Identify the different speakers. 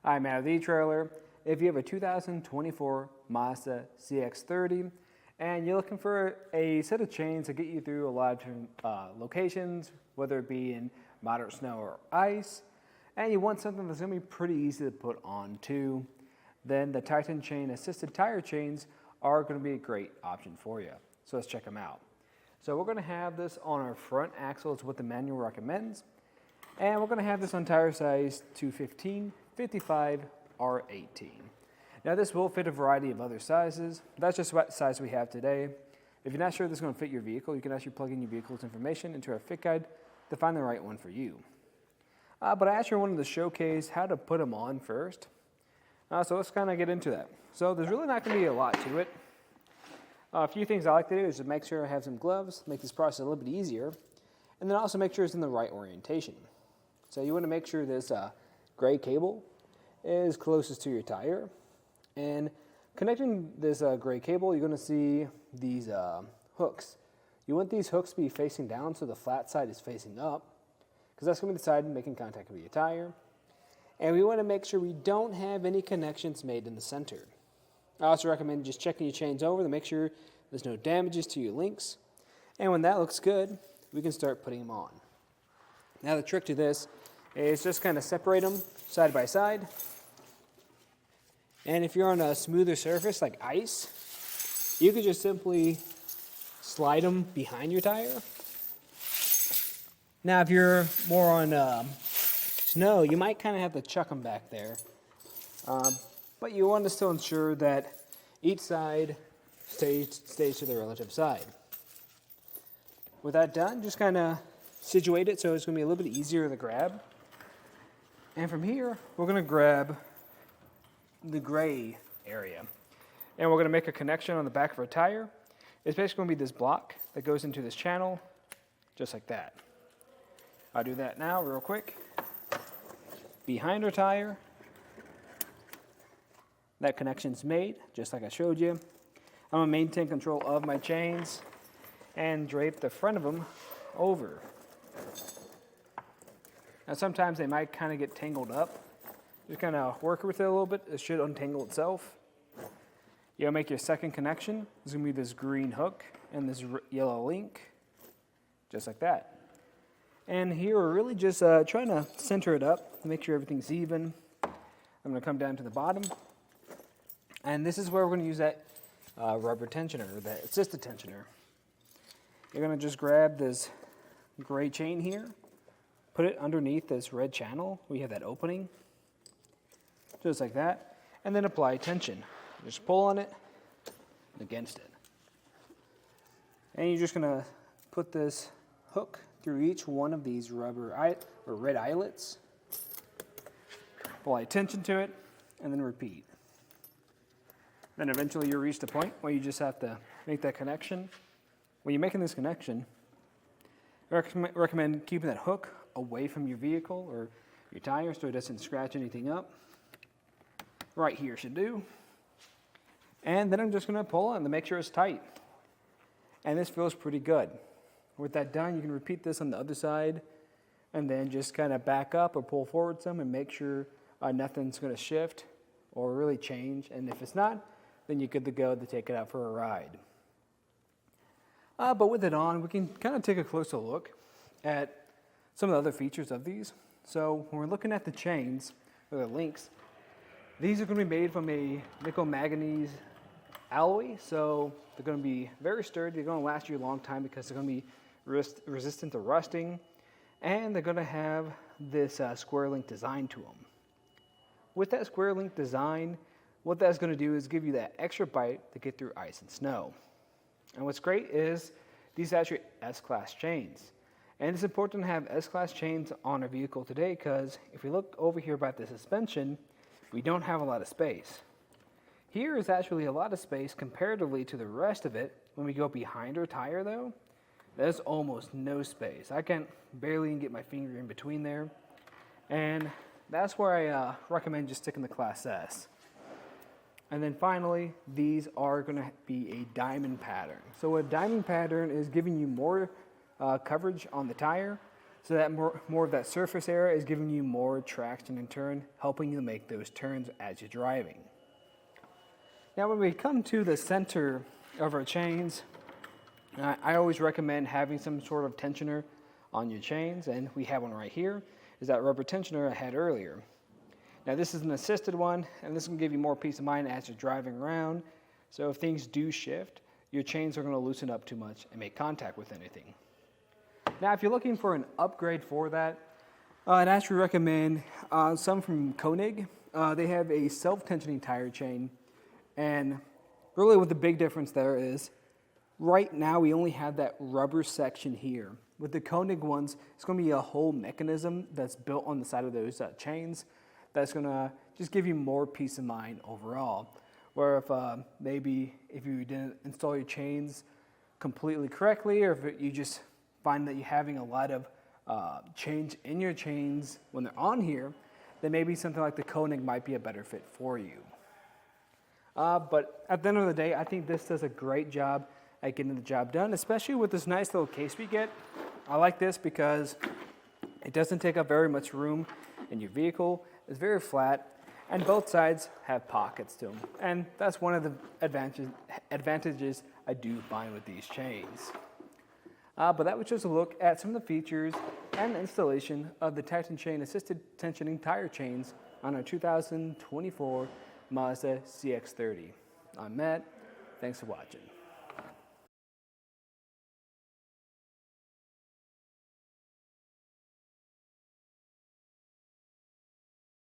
Speaker 1: I'm Matt of the etrailer. If you have a 2024 Mazda CX-30 and you're looking for a set of chains to get you through a lot of different locations, whether it be in moderate snow or ice, and you want something that's going to be pretty easy to put on too, then the Titan chain assisted tire chains are going to be a great option for you. So let's check them out. So we're going to have this on our front axle, is what the manual recommends. And we're going to have this on tire size 1553 R18. Now this will fit a variety of other sizes. That's just what size we have today. If you're not sure this is going to fit your vehicle, you can actually plug in your vehicle's information into our fit guide to find the right one for you. But I actually wanted to showcase how to put them on first. So let's kind of get into that. So there's really not going to be a lot to it. A few things I like to do is to make sure I have some gloves, make this process a little bit easier, and then also make sure it's in the right orientation. So you want to make sure this gray cable is closest to your tire. And connecting this gray cable, you're going to see these hooks. You want these hooks to be facing down so the flat side is facing up, because that's going to be the side making contact with your tire. And we want to make sure we don't have any connections made in the center. I also recommend just checking your chains over to make sure there's no damages to your links. And when that looks good, we can start putting them on. Now the trick to this is just kind of separate them side by side. And if you're on a smoother surface like ice, you could just simply slide them behind your tire. Now if you're more on snow, you might kind of have to chuck them back there. But you want to still ensure that each side stays to the relative side. With that done, just kind of situate it so it's going to be a little bit easier to grab. And from here, we're going to grab the gray area. And we're going to make a connection on the back of our tire. It's basically going to be this block that goes into this channel, just like that. I'll do that now real quick. Behind our tire, that connection's made, just like I showed you. I'm going to maintain control of my chains and drape the front of them over. Now sometimes they might kind of get tangled up. Just kind of work with it a little bit. It should untangle itself. You'll make your second connection. There's going to be this green hook and this yellow link, just like that. And here we're really just trying to center it up to make sure everything's even. I'm going to come down to the bottom. And this is where we're going to use that rubber tensioner, that assisted tensioner. You're going to just grab this gray chain here, put it underneath this red channel. We have that opening, just like that, and then apply tension. Just pull on it and against it. And you're just going to put this hook through each one of these red eyelets, apply tension to it, and then repeat. Then eventually you'll reach the point where you just have to make that connection. When you're making this connection, I recommend keeping that hook away from your vehicle or your tire so it doesn't scratch anything up. Right here should do. And then I'm just going to pull on to make sure it's tight. And this feels pretty good. With that done, you can repeat this on the other side and then just kind of back up or pull forward some and make sure nothing's going to shift or really change. And if it's not, then you're good to go to take it out for a ride. But with it on, we can kind of take a closer look at some of the other features of these. So when we're looking at the chains, or the links, these are going to be made from a nickel manganese alloy. So they're going to be very sturdy. They're going to last you a long time because they're going to be resistant to rusting. And they're going to have this square link design to them. With that square link design, what that's going to do is give you that extra bite to get through ice and snow. And what's great is these are actually S-Class chains. And it's important to have S-Class chains on a vehicle today because if we look over here by the suspension, we don't have a lot of space. Here is actually a lot of space comparatively to the rest of it. When we go behind our tire though, there's almost no space. I can barely even get my finger in between there. And that's where I recommend just sticking to Class S. And then finally, these are going to be a diamond pattern. So a diamond pattern is giving you more coverage on the tire. So that more of that surface area is giving you more traction and turn, helping you make those turns as you're driving. Now when we come to the center of our chains, I always recommend having some sort of tensioner on your chains, and we have one right here, is that rubber tensioner I had earlier. Now this is an assisted one, and this can give you more peace of mind as you're driving around. So if things do shift, your chains are going to loosen up too much and make contact with anything. Now if you're looking for an upgrade for that, I'd actually recommend some from Koenig. They have a self-tensioning tire chain, and really what the big difference there is, right now we only have that rubber section here. With the Koenig ones, it's going to be a whole mechanism that's built on the side of those chains that's going to just give you more peace of mind overall. Where if maybe if you didn't install your chains completely correctly, or if you just find that you're having a lot of change in your chains when they're on here, then maybe something like the Koenig might be a better fit for you. But at the end of the day, I think this does a great job at getting the job done, especially with this nice little case we get. I like this because it doesn't take up very much room in your vehicle. It's very flat, and both sides have pockets to them. And that's one of the advantages I do find with these chains. But that was just a look at some of the features and installation of the Titan Chain Assisted Tensioning Tire Chains on our 2024 Mazda CX-30. I'm Matt. Thanks for watching.